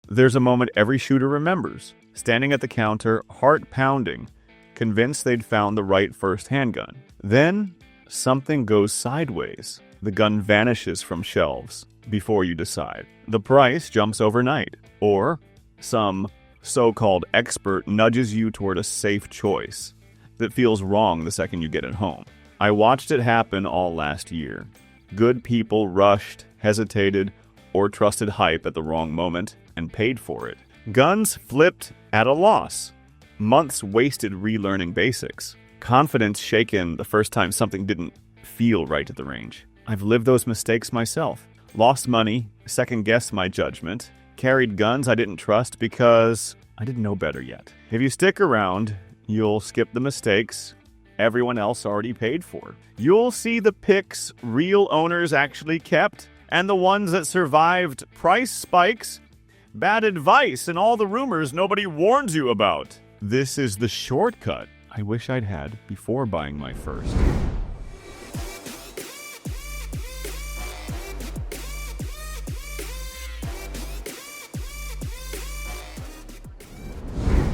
There's a moment every shooter remembers, standing at the counter, heart pounding, convinced they'd found the right first handgun. Then, something goes sideways. The gun vanishes from shelves before you decide. The price jumps overnight, or some so-called expert nudges you toward a safe choice that feels wrong the second you get it home. I watched it happen all last year. Good people rushed, hesitated, or trusted hype at the wrong moment and paid for it. Guns flipped at a loss. Months wasted relearning basics. Confidence shaken the first time something didn't feel right at the range. I've lived those mistakes myself. Lost money, second-guessed my judgment, carried guns I didn't trust because I didn't know better yet. If you stick around, you'll skip the mistakes everyone else already paid for. You'll see the picks real owners actually kept, and the ones that survived price spikes, bad advice, and all the rumors nobody warns you about. This is the shortcut I wish I'd had before buying my first.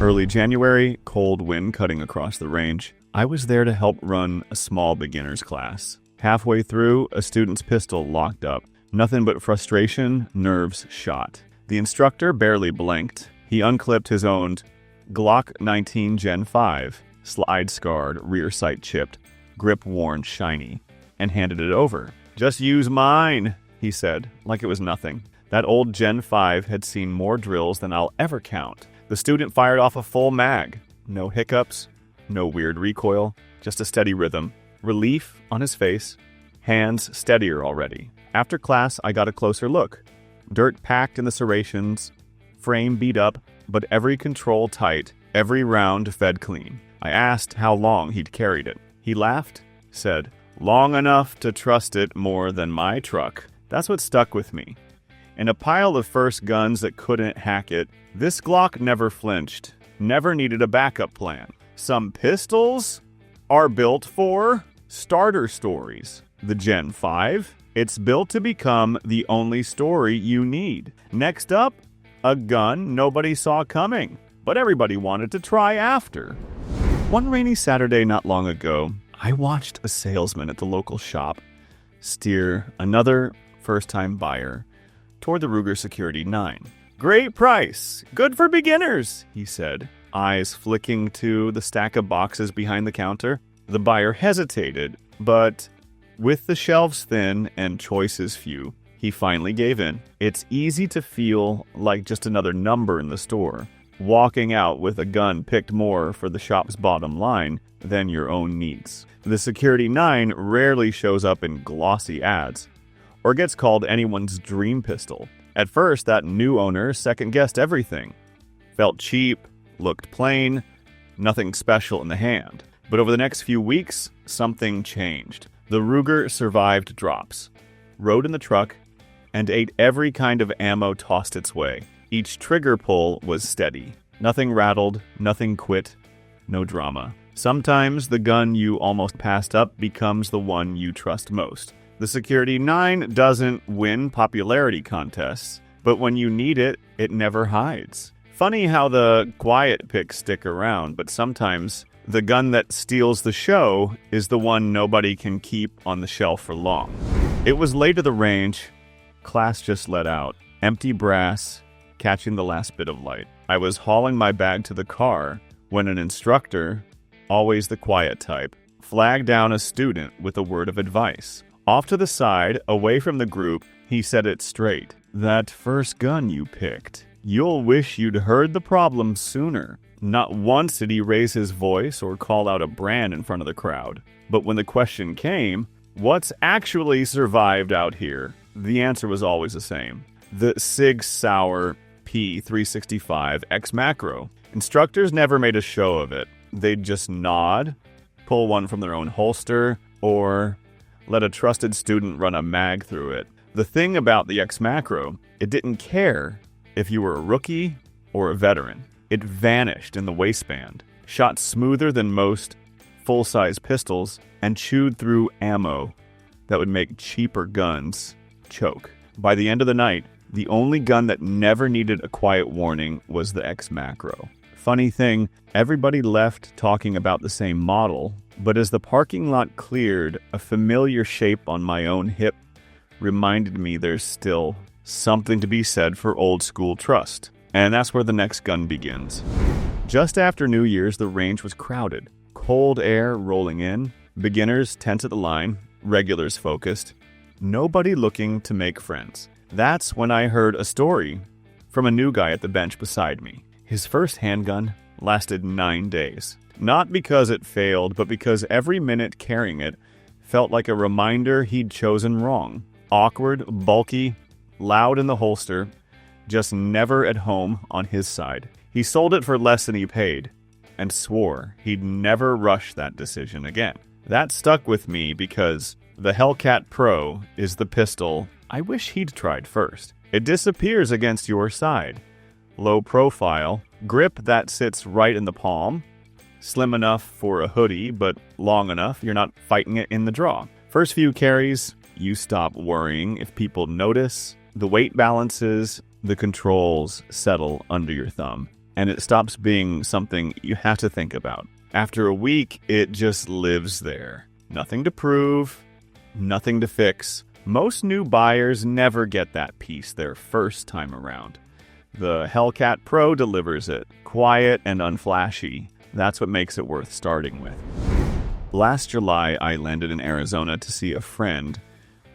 Early January, cold wind cutting across the range. I was there to help run a small beginner's class. Halfway through, a student's pistol locked up. Nothing but frustration, nerves shot. The instructor barely blinked. He unclipped his own Glock 19 Gen 5, slide-scarred, rear sight chipped, grip worn shiny, and handed it over. "Just use mine," he said, like it was nothing. That old Gen 5 had seen more drills than I'll ever count. The student fired off a full mag. No hiccups, no weird recoil, just a steady rhythm. Relief on his face, hands steadier already. After class, I got a closer look. Dirt packed in the serrations, frame beat up, but every control tight, every round fed clean. I asked how long he'd carried it. He laughed, said, "Long enough to trust it more than my truck." That's what stuck with me. In a pile of first guns that couldn't hack it, this Glock never flinched, never needed a backup plan. Some pistols are built for starter stories. The Gen 5, it's built to become the only story you need. Next up, a gun nobody saw coming, but everybody wanted to try after. One rainy Saturday not long ago, I watched a salesman at the local shop steer another first-time buyer toward the Ruger Security 9. "Great price, good for beginners," he said, eyes flicking to the stack of boxes behind the counter. The buyer hesitated, but with the shelves thin and choices few, he finally gave in. It's easy to feel like just another number in the store, walking out with a gun picked more for the shop's bottom line than your own needs. The Security 9 rarely shows up in glossy ads, or gets called anyone's dream pistol. At first, that new owner second-guessed everything. Felt cheap, looked plain, nothing special in the hand. But over the next few weeks, something changed. The Ruger survived drops, rode in the truck, and ate every kind of ammo tossed its way. Each trigger pull was steady. Nothing rattled, nothing quit, no drama. Sometimes the gun you almost passed up becomes the one you trust most. The Security 9 doesn't win popularity contests, but when you need it, it never hides. Funny how the quiet picks stick around, but sometimes the gun that steals the show is the one nobody can keep on the shelf for long. It was late at the range. Class just let out. Empty brass, catching the last bit of light. I was hauling my bag to the car when an instructor, always the quiet type, flagged down a student with a word of advice. Off to the side, away from the group, he said it straight. "That first gun you picked, you'll wish you'd heard the problem sooner." Not once did he raise his voice or call out a brand in front of the crowd. But when the question came, what's actually survived out here? The answer was always the same. The Sig Sauer P365 X Macro. Instructors never made a show of it. They'd just nod, pull one from their own holster, or let a trusted student run a mag through it. The thing about the X Macro, it didn't care if you were a rookie or a veteran. It vanished in the waistband, shot smoother than most full-size pistols, and chewed through ammo that would make cheaper guns choke. By the end of the night, The only gun that never needed a quiet warning was the X Macro. Funny thing, everybody left talking about the same model, but as the parking lot cleared, a familiar shape on my own hip reminded me there's still something to be said for old school trust. And that's where the next gun begins. Just after New Year's, the range was crowded. Cold air rolling in, beginners tense at the line, regulars focused, nobody looking to make friends. That's when I heard a story from a new guy at the bench beside me. His first handgun lasted 9 days. Not because it failed, but because every minute carrying it felt like a reminder he'd chosen wrong. Awkward, bulky, loud in the holster, just never at home on his side. He sold it for less than he paid, and swore he'd never rush that decision again. That stuck with me because the Hellcat Pro is the pistol I wish he'd tried first. It disappears against your side. Low profile, grip that sits right in the palm, slim enough for a hoodie, but long enough you're not fighting it in the draw. First few carries, you stop worrying if people notice, the weight balances, the controls settle under your thumb, and it stops being something you have to think about. After a week, it just lives there. Nothing to prove, nothing to fix. Most new buyers never get that piece their first time around. The Hellcat Pro delivers it, quiet and unflashy. That's what makes it worth starting with. Last July, I landed in Arizona to see a friend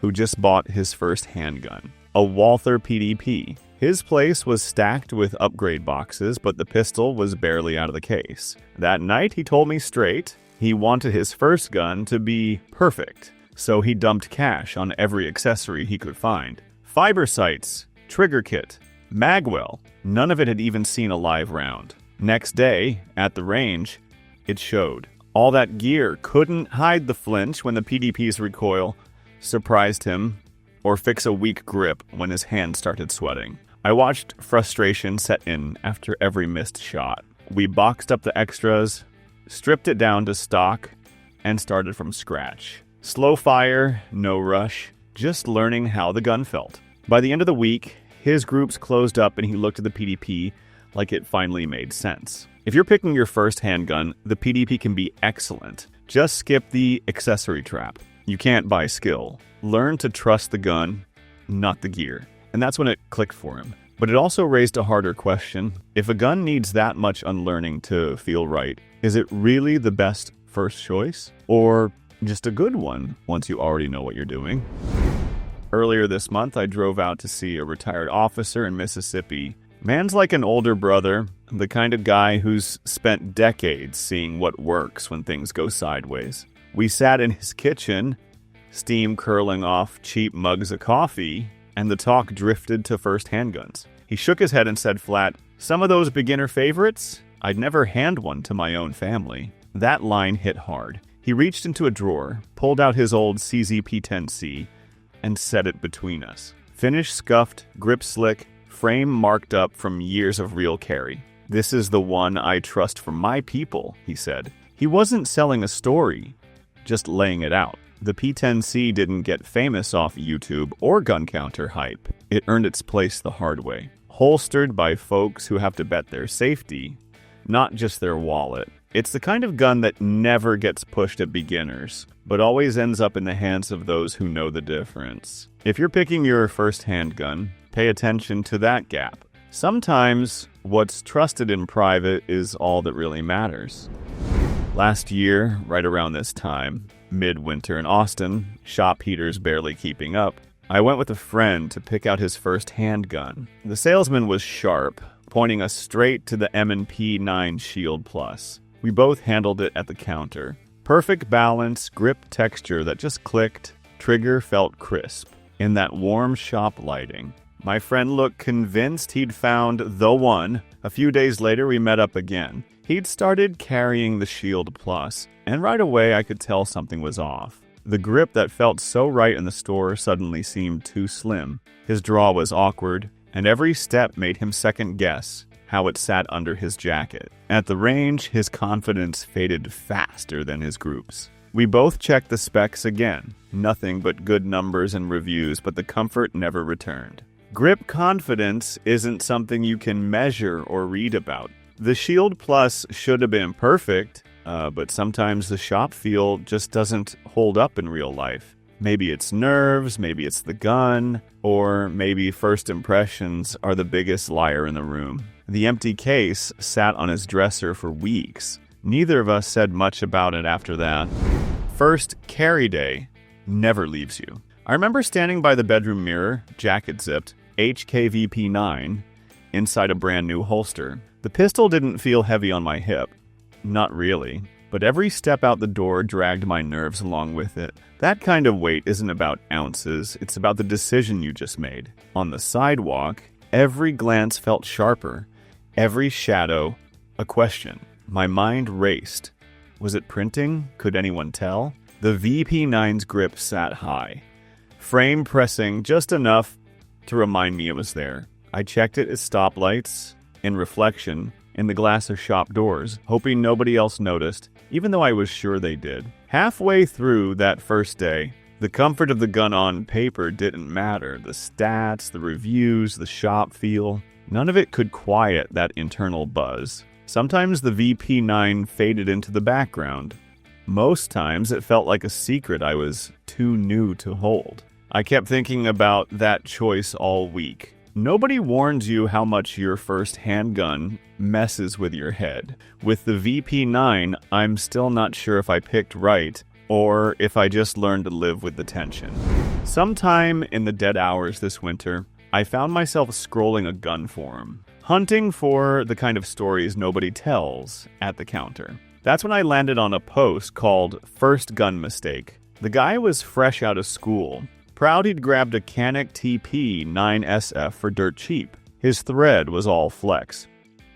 who just bought his first handgun, a Walther PDP. His place was stacked with upgrade boxes, but the pistol was barely out of the case. That night, he told me straight he wanted his first gun to be perfect. So he dumped cash on every accessory he could find. Fiber sights, trigger kit, magwell. None of it had even seen a live round. Next day, at the range, it showed. All that gear couldn't hide the flinch when the PDP's recoil surprised him, or fix a weak grip when his hand started sweating. I watched frustration set in after every missed shot. We boxed up the extras, stripped it down to stock, and started from scratch. Slow fire, no rush, just learning how the gun felt. By the end of the week, his groups closed up and he looked at the PDP like it finally made sense. If you're picking your first handgun, the PDP can be excellent. Just skip the accessory trap. You can't buy skill. Learn to trust the gun, not the gear. And that's when it clicked for him. But it also raised a harder question. If a gun needs that much unlearning to feel right, is it really the best first choice? Or just a good one once you already know what you're doing? Earlier this month, I drove out to see a retired officer in Mississippi. Man's like an older brother, the kind of guy who's spent decades seeing what works when things go sideways. We sat in his kitchen, steam curling off cheap mugs of coffee, and the talk drifted to first handguns. He shook his head and said flat, "Some of those beginner favorites? I'd never hand one to my own family." That line hit hard. He reached into a drawer, pulled out his old CZ-P10C, and set it between us. Finish scuffed, grip slick, frame marked up from years of real carry. "This is the one I trust for my people," he said. He wasn't selling a story, just laying it out. The P10C didn't get famous off YouTube or gun counter hype. It earned its place the hard way. Holstered by folks who have to bet their safety, not just their wallet. It's the kind of gun that never gets pushed at beginners, but always ends up in the hands of those who know the difference. If you're picking your first handgun, pay attention to that gap. Sometimes what's trusted in private is all that really matters. Last year, right around this time, midwinter in Austin, shop heaters barely keeping up, I went with a friend to pick out his first handgun. The salesman was sharp, pointing us straight to the M&P 9 Shield Plus. We both handled it at the counter. Perfect balance, grip texture that just clicked, trigger felt crisp. In that warm shop lighting, my friend looked convinced he'd found the one. A few days later, we met up again. He'd started carrying the Shield Plus, and right away I could tell something was off. The grip that felt so right in the store suddenly seemed too slim. His draw was awkward, and every step made him second guess how it sat under his jacket. At the range, his confidence faded faster than his groups. We both checked the specs again. Nothing but good numbers and reviews, but the comfort never returned. Grip confidence isn't something you can measure or read about. The Shield Plus should have been perfect, but sometimes the shop feel just doesn't hold up in real life. Maybe it's nerves, maybe it's the gun, or maybe first impressions are the biggest liar in the room. The empty case sat on his dresser for weeks. Neither of us said much about it after that. First carry day never leaves you. I remember standing by the bedroom mirror, jacket zipped, HKVP9, inside a brand new holster. The pistol didn't feel heavy on my hip. Not really. But every step out the door dragged my nerves along with it. That kind of weight isn't about ounces, it's about the decision you just made. On the sidewalk, every glance felt sharper. Every shadow, a question. My mind raced. Was it printing? Could anyone tell? The VP9's grip sat high. Frame pressing just enough to remind me it was there. I checked it at stoplights, in reflection, in the glass of shop doors, hoping nobody else noticed, even though I was sure they did. Halfway through that first day, the comfort of the gun on paper didn't matter. The stats, the reviews, the shop feel, none of it could quiet that internal buzz. Sometimes the VP9 faded into the background. Most times it felt like a secret I was too new to hold. I kept thinking about that choice all week. Nobody warns you how much your first handgun messes with your head. With the VP9, I'm still not sure if I picked right or if I just learned to live with the tension. Sometime in the dead hours this winter, I found myself scrolling a gun forum, hunting for the kind of stories nobody tells at the counter. That's when I landed on a post called First Gun Mistake. The guy was fresh out of school, proud he'd grabbed a Canik TP 9SF for dirt cheap. His thread was all flex,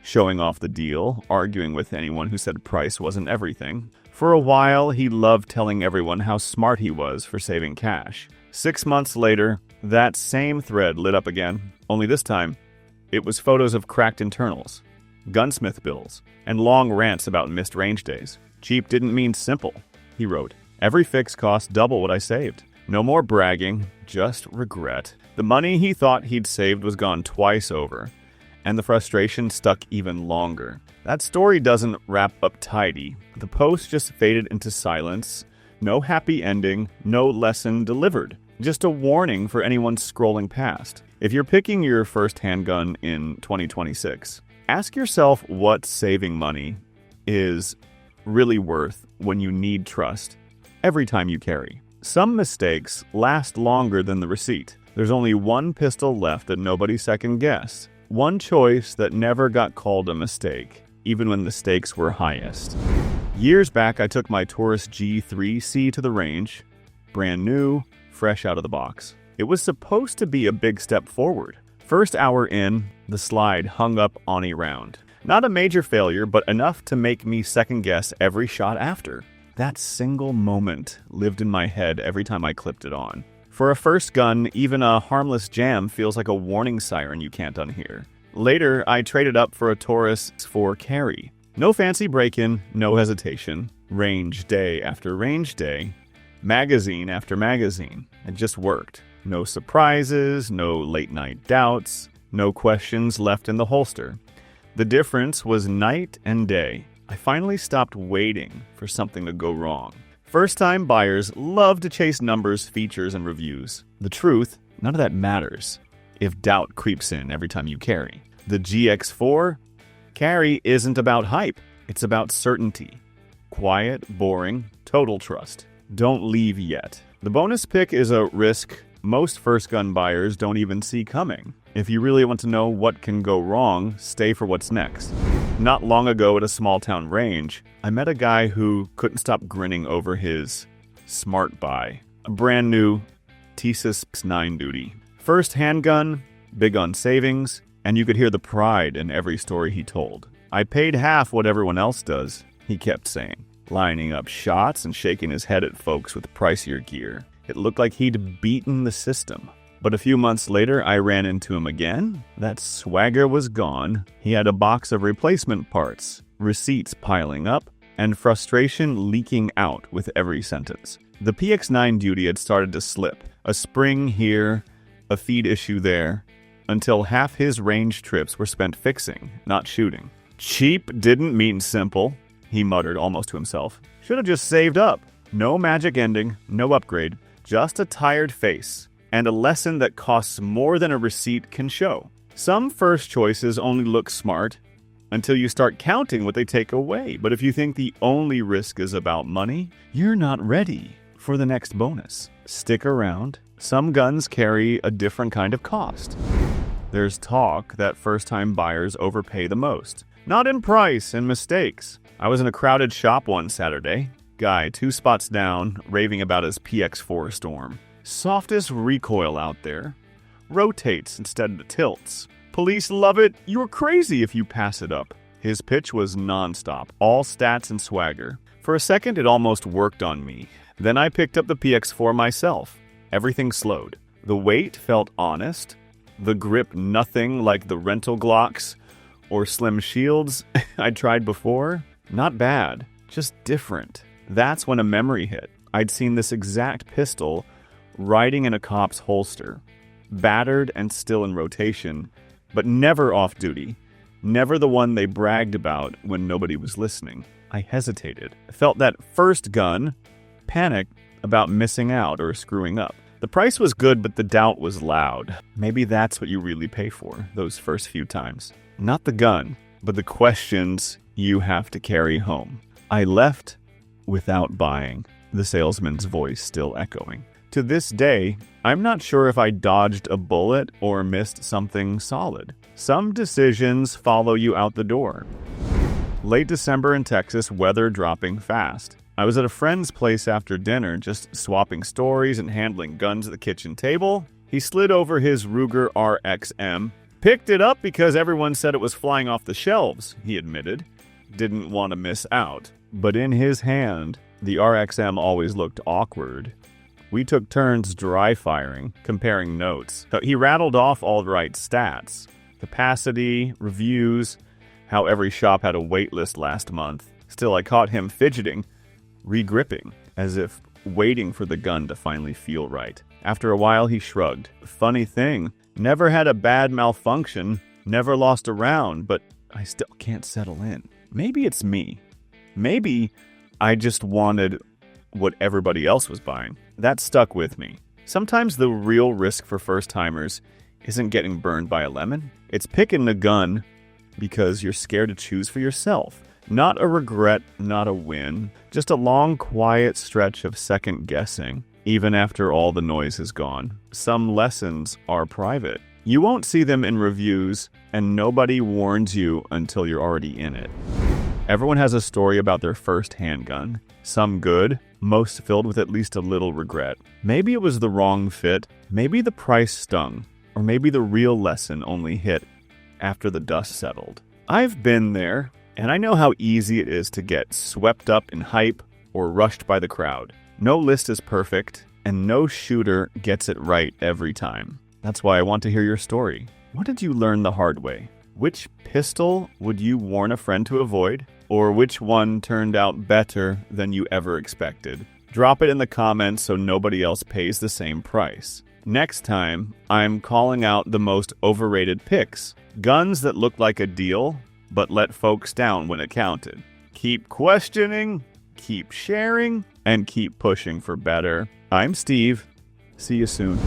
showing off the deal, arguing with anyone who said price wasn't everything. For a while, he loved telling everyone how smart he was for saving cash. 6 months later, that same thread lit up again, only this time, it was photos of cracked internals, gunsmith bills, and long rants about missed range days. Cheap didn't mean simple, he wrote. Every fix cost double what I saved. No more bragging, just regret. The money he thought he'd saved was gone twice over, and the frustration stuck even longer. That story doesn't wrap up tidy. The post just faded into silence. No happy ending, no lesson delivered. Just a warning for anyone scrolling past. If you're picking your first handgun in 2026, ask yourself what saving money is really worth when you need trust every time you carry. Some mistakes last longer than the receipt. There's only one pistol left that nobody second-guessed. One choice that never got called a mistake, even when the stakes were highest. Years back, I took my Taurus G3C to the range, brand new, fresh out of the box. It was supposed to be a big step forward. First hour in, the slide hung up on a round. Not a major failure, but enough to make me second-guess every shot after. That single moment lived in my head every time I clipped it on. For a first gun, even a harmless jam feels like a warning siren you can't unhear. Later, I traded up for a Taurus 4 carry. No fancy break-in, no hesitation. Range day after range day. Magazine after magazine. It just worked. No surprises, no late-night doubts, no questions left in the holster. The difference was night and day. I finally stopped waiting for something to go wrong. First-time buyers love to chase numbers, features, and reviews. The truth, none of that matters if doubt creeps in every time you carry. The GX4 carry isn't about hype. It's about certainty. Quiet, boring, total trust. Don't leave yet. The bonus pick is a risk most first-gun buyers don't even see coming. If you really want to know what can go wrong, stay for what's next. Not long ago at a small-town range, I met a guy who couldn't stop grinning over his smart buy, a brand new Thesis 9 duty. First handgun, big on savings, and you could hear the pride in every story he told. I paid half what everyone else does, he kept saying, lining up shots and shaking his head at folks with pricier gear. It looked like he'd beaten the system. But a few months later, I ran into him again. That swagger was gone. He had a box of replacement parts, receipts piling up, and frustration leaking out with every sentence. The PX9 duty had started to slip. A spring here, a feed issue there. until half his range trips were spent fixing, not shooting. Cheap didn't mean simple, he muttered almost to himself. Should have just saved up. No magic ending, no upgrade, just a tired face, and a lesson that costs more than a receipt can show. Some first choices only look smart until you start counting what they take away. But if you think the only risk is about money, you're not ready for the next bonus. Stick around. Some guns carry a different kind of cost. There's talk that first-time buyers overpay the most. Not in price and mistakes. I was in a crowded shop one Saturday. Guy 2 spots down, raving about his PX4 Storm. Softest recoil out there. Rotates instead of tilts. Police love it. You're crazy if you pass it up. His pitch was nonstop, all stats and swagger. For a second, it almost worked on me. Then I picked up the PX4 myself. Everything slowed. The weight felt honest. The grip nothing like the rental Glocks or slim shields I'd tried before. Not bad, just different. That's when a memory hit. I'd seen this exact pistol riding in a cop's holster, battered and still in rotation, but never off-duty. Never the one they bragged about when nobody was listening. I hesitated. I felt that first gun, panicked about missing out or screwing up. The price was good, but the doubt was loud. Maybe that's what you really pay for, those first few times. Not the gun, but the questions you have to carry home. I left without buying, the salesman's voice still echoing. To this day, I'm not sure if I dodged a bullet or missed something solid. Some decisions follow you out the door. Late December in Texas, weather dropping fast. I was at a friend's place after dinner, just swapping stories and handling guns at the kitchen table. He slid over his Ruger RXM. Picked it up because everyone said it was flying off the shelves, he admitted. Didn't want to miss out. But in his hand, the RXM always looked awkward. We took turns dry firing, comparing notes. He rattled off all the right stats. Capacity, reviews, how every shop had a wait list last month. Still, I caught him fidgeting, re-gripping, as if waiting for the gun to finally feel right. After a while, he shrugged. Funny thing, never had a bad malfunction, never lost a round, but I still can't settle in. Maybe it's me. Maybe I just wanted what everybody else was buying. That stuck with me. Sometimes the real risk for first-timers isn't getting burned by a lemon. It's picking a gun because you're scared to choose for yourself. Not a regret, not a win. Just a long, quiet stretch of second-guessing, even after all the noise is gone. Some lessons are private. You won't see them in reviews, and nobody warns you until you're already in it. Everyone has a story about their first handgun. Some good, most filled with at least a little regret. Maybe it was the wrong fit, maybe the price stung, or maybe the real lesson only hit after the dust settled. I've been there, and I know how easy it is to get swept up in hype or rushed by the crowd. No list is perfect, and no shooter gets it right every time. That's why I want to hear your story. What did you learn the hard way? Which pistol would you warn a friend to avoid? Or which one turned out better than you ever expected? Drop it in the comments so nobody else pays the same price. Next time, I'm calling out the most overrated picks. Guns that look like a deal, but let folks down when it counted. Keep questioning, keep sharing, and keep pushing for better. I'm Steve. See you soon.